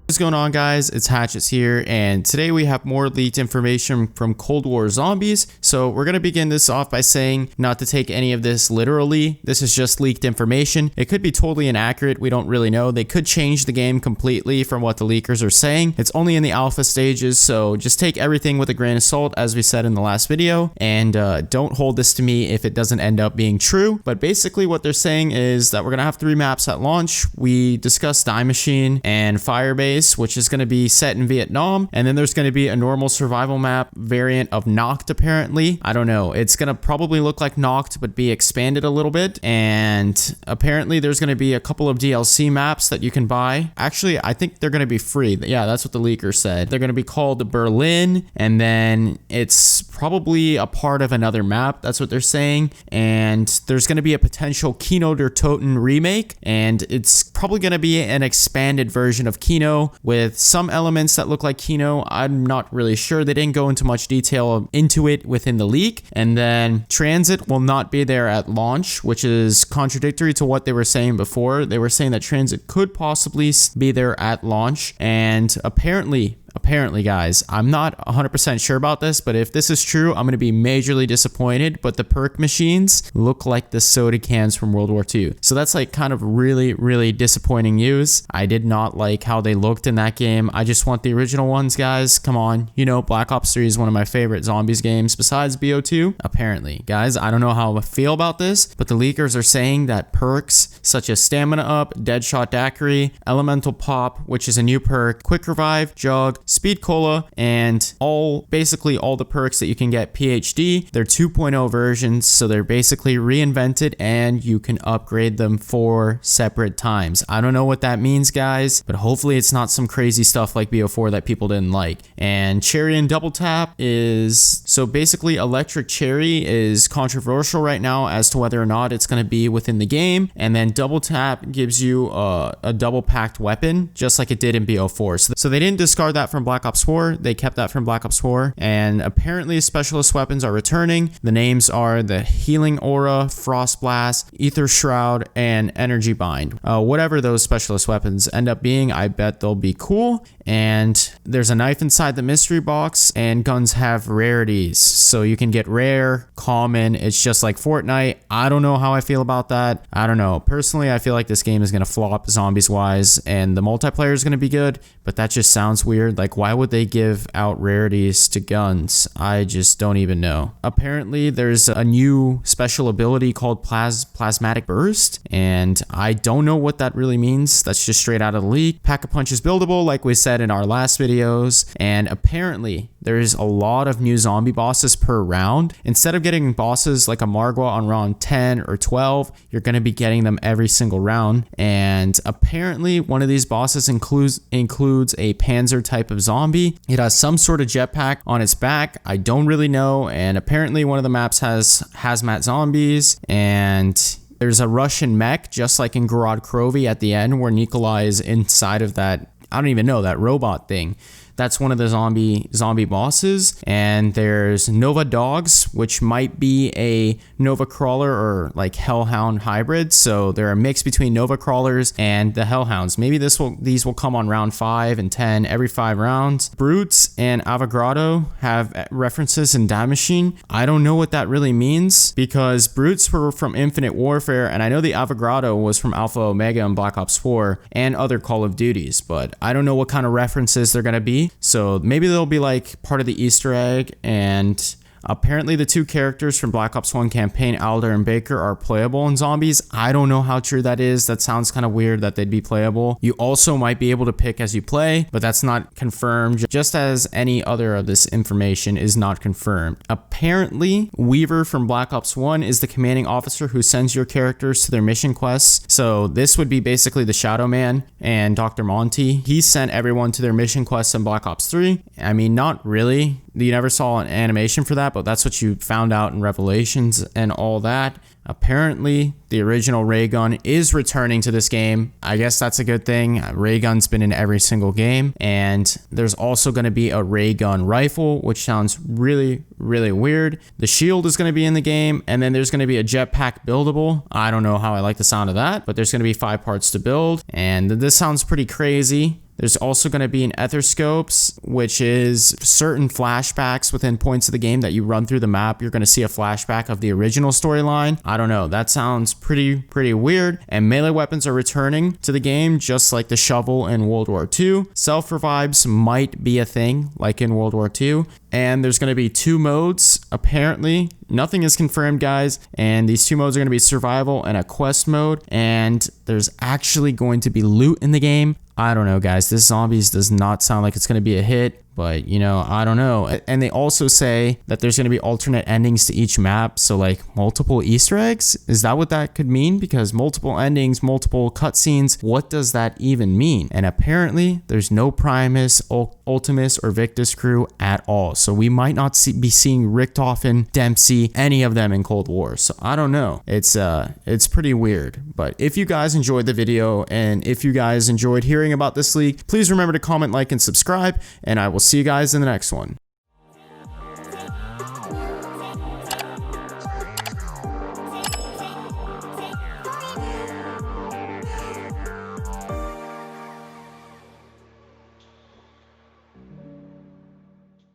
What's going on, guys? It's Hatches here, and today we have more leaked information from Cold War Zombies. So we're going to begin this off by saying not to take any of this literally. This is just leaked information. It could be totally inaccurate. We don't really know. They could change the game completely from what the leakers are saying. It's only in the alpha stages, so just take everything with a grain of salt, as we said in the last video, and don't hold this to me if it doesn't end up being true. But basically what they're saying is that we're going to have 3 maps at launch. We discussed Die Machine and Firebase, which is going to be set in Vietnam, and then there's going to be a normal survival map variant of Noct. Apparently, I don't know, it's going to probably look like Noct but be expanded a little bit, and apparently there's going to be a couple of DLC maps that you can buy. Actually, I think they're going to be free. Yeah, that's what the leaker said. They're going to be called Berlin, and then it's probably a part of another map. That's what they're saying. And there's going to be a potential Kino der Toten remake, and it's probably going to be an expanded version of Kino with some elements that look like Kino. I'm not really sure. They didn't go into much detail into it within the leak. And then Transit will not be there at launch, which is contradictory to what they were saying before. They were saying that Transit could possibly be there at launch, and apparently guys, I'm not 100% sure about this, but if this is true, I'm going to be majorly disappointed. But the perk machines look like the soda cans from World War II. So that's like kind of really disappointing news. I did not like how they looked in that game. I just want the original ones, guys. Come on. You know, Black Ops 3 is one of my favorite zombies games besides BO2. Apparently, guys, I don't know how I feel about this, but the leakers are saying that perks such as Stamina Up, Deadshot Daiquiri, Elemental Pop, which is a new perk, Quick Revive, Jug, Speed Cola, and basically all the perks that you can get PhD. They're 2.0 versions, so they're basically reinvented, and you can upgrade them 4 separate times. I don't know what that means, guys, but hopefully it's not some crazy stuff like BO4 that people didn't like. And Cherry and Double Tap is, so basically Electric Cherry is controversial right now as to whether or not it's going to be within the game, and then Double Tap gives you a double packed weapon, just like it did in BO4. So they didn't discard that from Black Ops 4. They kept that from Black Ops 4, and apparently specialist weapons are returning. The names are the Healing Aura, Frost Blast, Ether Shroud, and Energy Bind. Whatever those specialist weapons end up being, I bet they'll be cool. And there's a knife inside the mystery box, and guns have rarities, so you can get rare, common. It's just like Fortnite. I don't know how I feel about that. I don't know. Personally, I feel like this game is going to flop zombies wise, and the multiplayer is going to be good, but that just sounds weird. Like, why would they give out rarities to guns? I just don't even know. Apparently, there's a new special ability called Plasmatic Burst, and I don't know what that really means. That's just straight out of the leak. Pack-a-Punch is buildable, like we said in our last videos, and apparently there's a lot of new zombie bosses per round. Instead of getting bosses like a Margwa on round 10 or 12, you're going to be getting them every single round. And apparently one of these bosses includes a Panzer type of zombie. It has some sort of jetpack on its back. I don't really know. And apparently one of the maps has hazmat zombies, and there's a Russian mech, just like in Gorod Krovi at the end, where Nikolai is inside of that, I don't even know, that robot thing. That's one of the zombie bosses. And there's Nova Dogs, which might be a Nova Crawler or like Hellhound hybrid. So they're a mix between Nova Crawlers and the Hellhounds. Maybe these will come on round 5 and 10 every 5 rounds. Brutes and Avogadro have references in Die Machine. I don't know what that really means, because Brutes were from Infinite Warfare, and I know the Avogadro was from Alpha Omega and Black Ops 4 and other Call of Duties, but I don't know what kind of references they're going to be. So maybe they'll be like part of the Easter egg. And apparently the 2 characters from Black Ops 1 campaign, Alder and Baker, are playable in zombies. I don't know how true that is. That sounds kind of weird that they'd be playable. You also might be able to pick as you play, but that's not confirmed, just as any other of this information is not confirmed. Apparently, Weaver from Black Ops 1 is the commanding officer who sends your characters to their mission quests. So this would be basically the Shadow Man and Dr. Monty. He sent everyone to their mission quests in Black Ops 3. I mean, not really. You never saw an animation for that, but that's what you found out in Revelations and all that. Apparently, the original Raygun is returning to this game. I guess that's a good thing. Raygun's been in every single game. And there's also going to be a Raygun rifle, which sounds really weird. The shield is going to be in the game. And then there's going to be a jetpack buildable. I don't know how I like the sound of that, but there's going to be 5 parts to build. And this sounds pretty crazy. There's also going to be an Etherscopes, which is certain flashbacks within points of the game that you run through the map. You're going to see a flashback of the original storyline. I don't know. That sounds pretty weird. And melee weapons are returning to the game, just like the shovel in World War II. Self-revives might be a thing, like in World War II. And there's going to be 2 modes, apparently. Nothing is confirmed, guys. And these 2 modes are going to be survival and a quest mode. And there's actually going to be loot in the game. I don't know, guys. This Zombies does not sound like it's going to be a hit. But, you know, I don't know. And they also say that there's going to be alternate endings to each map. So, like, multiple Easter eggs? Is that what that could mean? Because multiple endings, multiple cutscenes, what does that even mean? And apparently, there's no Primus, Ultimus, or Victus crew at all. So we might not be seeing Richtofen, Dempsey, any of them in Cold War. So I don't know. It's pretty weird. But if you guys enjoyed the video, and if you guys enjoyed hearing about this leak, please remember to comment, like, and subscribe. And I will see you guys in the next one.